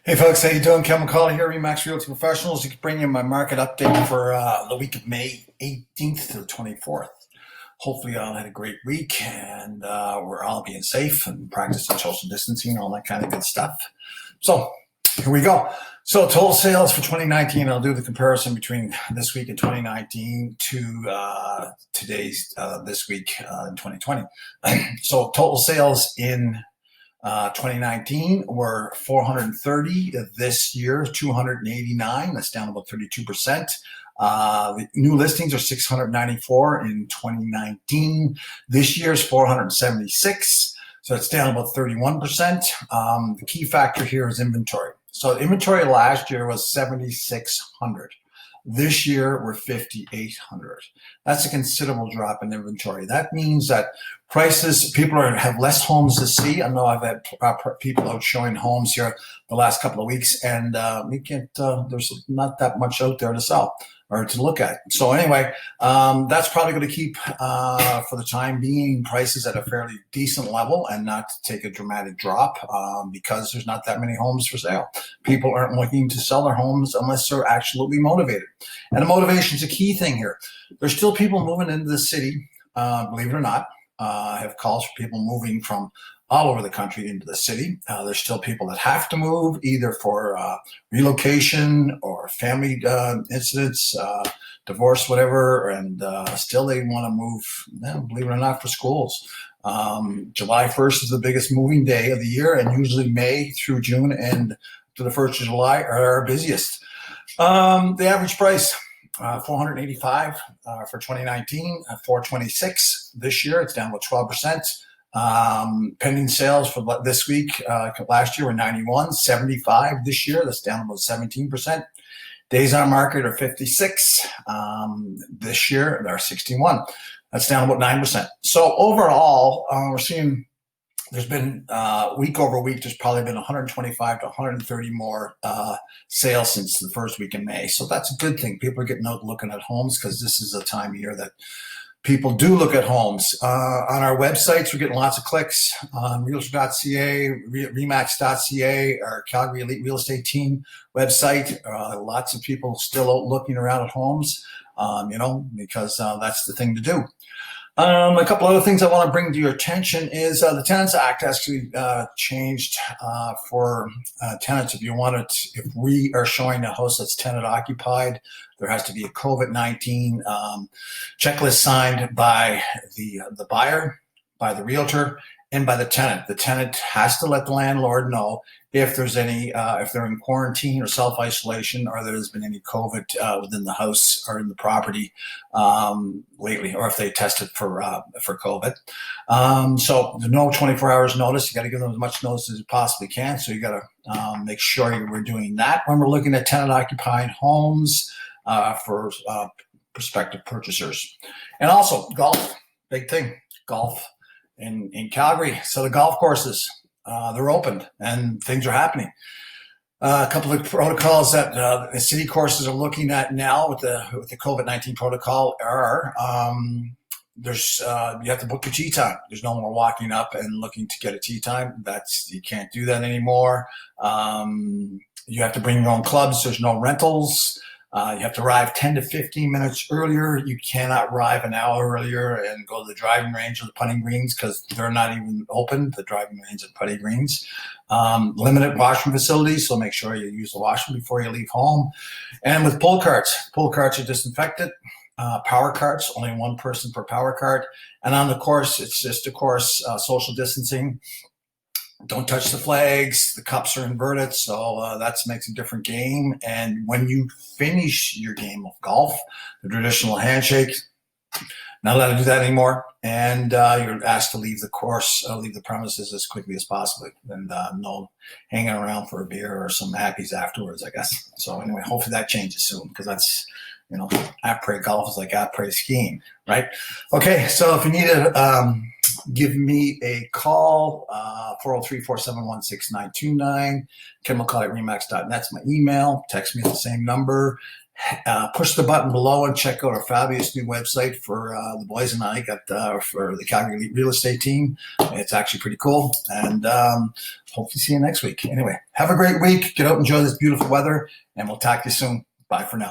Hey folks, how you doing? Kevin McCauley here, Remax Realty Professionals. You can bring you my market update for the week of May 18th to the 24th. Hopefully you all had a great week and we're all being safe and practicing social distancing and all that kind of good stuff. So here we go. So total sales for 2019, I'll do the comparison between this week in 2019 to today's this week in 2020. So total sales in 2019 were 430. This year, 289. That's down about 32%. The new listings are 694 in 2019. This year is 476. So it's down about 31%. The key factor here is inventory. So inventory last year was 7,600. This year, we're 5,800. That's a considerable drop in inventory. That means that prices, people have less homes to see. I know I've had people out showing homes here the last couple of weeks, and we can't. There's not that much out there to sell or to look at. So anyway, that's probably going to keep, for the time being, prices at a fairly decent level and not take a dramatic drop because there's not that many homes for sale. People aren't looking to sell their homes unless they're absolutely motivated. And the motivation is a key thing here. There's still people moving into the city, believe it or not. I have calls for people moving from all over the country into the city. There's still people that have to move either for relocation or family incidents, divorce, whatever, and still they want to move, believe it or not, for schools. July 1st is the biggest moving day of the year, and usually May through June and to the 1st of July are our busiest. The average price, 485 for 2019, 426 this year. It's down about 12%. Pending sales for this week, last year were 91, 75 this year. That's down about 17%. Days on market are 56. This year, they're 61. That's down about 9%. So overall, we're seeing there's been week over week, there's probably been 125 to 130 more sales since the first week in May. So that's a good thing. People are getting out looking at homes because this is a time of year that people do look at homes. On our websites, we're getting lots of clicks on realtor.ca, remax.ca, our Calgary Elite Real Estate Team website. Lots of people still out looking around at homes, because that's the thing to do. A couple other things I want to bring to your attention is the Tenants Act actually changed for tenants. If we are showing a house that's tenant occupied, there has to be a COVID-19 checklist signed by the buyer, by the realtor, and by the tenant. The tenant has to let the landlord know if there's any, if they're in quarantine or self-isolation, or there's been any COVID within the house or in the property lately, or if they tested for COVID. So there's no 24 hours notice. You got to give them as much notice as you possibly can. So you got to make sure we're doing that when we're looking at tenant-occupied homes for prospective purchasers. And also golf, big thing, golf in Calgary. So the golf courses, they're opened and things are happening. A couple of protocols that the city courses are looking at now with the COVID-19 protocol are there's you have to book your tee time. There's no more walking up and looking to get a tee time. You can't do that anymore. You have to bring your own clubs. There's no rentals. You have to arrive 10 to 15 minutes earlier. You cannot arrive an hour earlier and go to the driving range or the putting greens because they're not even open, the driving range and putting greens. Limited washroom facilities, so make sure you use the washroom before you leave home. And with pull carts are disinfected. Power carts, only one person per power cart. And on the course, it's just, of course, social distancing. Don't touch the flags. The cups are inverted, so that makes a different game. And when you finish your game of golf, the traditional handshake, not allowed to do that anymore. And you're asked to leave the course, leave the premises as quickly as possible. And no hanging around for a beer or some happies afterwards, I guess. So anyway, hopefully that changes soon because that's, après golf is like après skiing, right? Okay, so if you need give me a call, 403-471-6929. KenMcCall@remax.net. That's my email. Text me at the same number. Push the button below and check out our fabulous new website for the boys and I got for the Calgary Real Estate team. It's actually pretty cool. And hopefully see you next week. Anyway, have a great week. Get out and enjoy this beautiful weather, and we'll talk to you soon. Bye for now.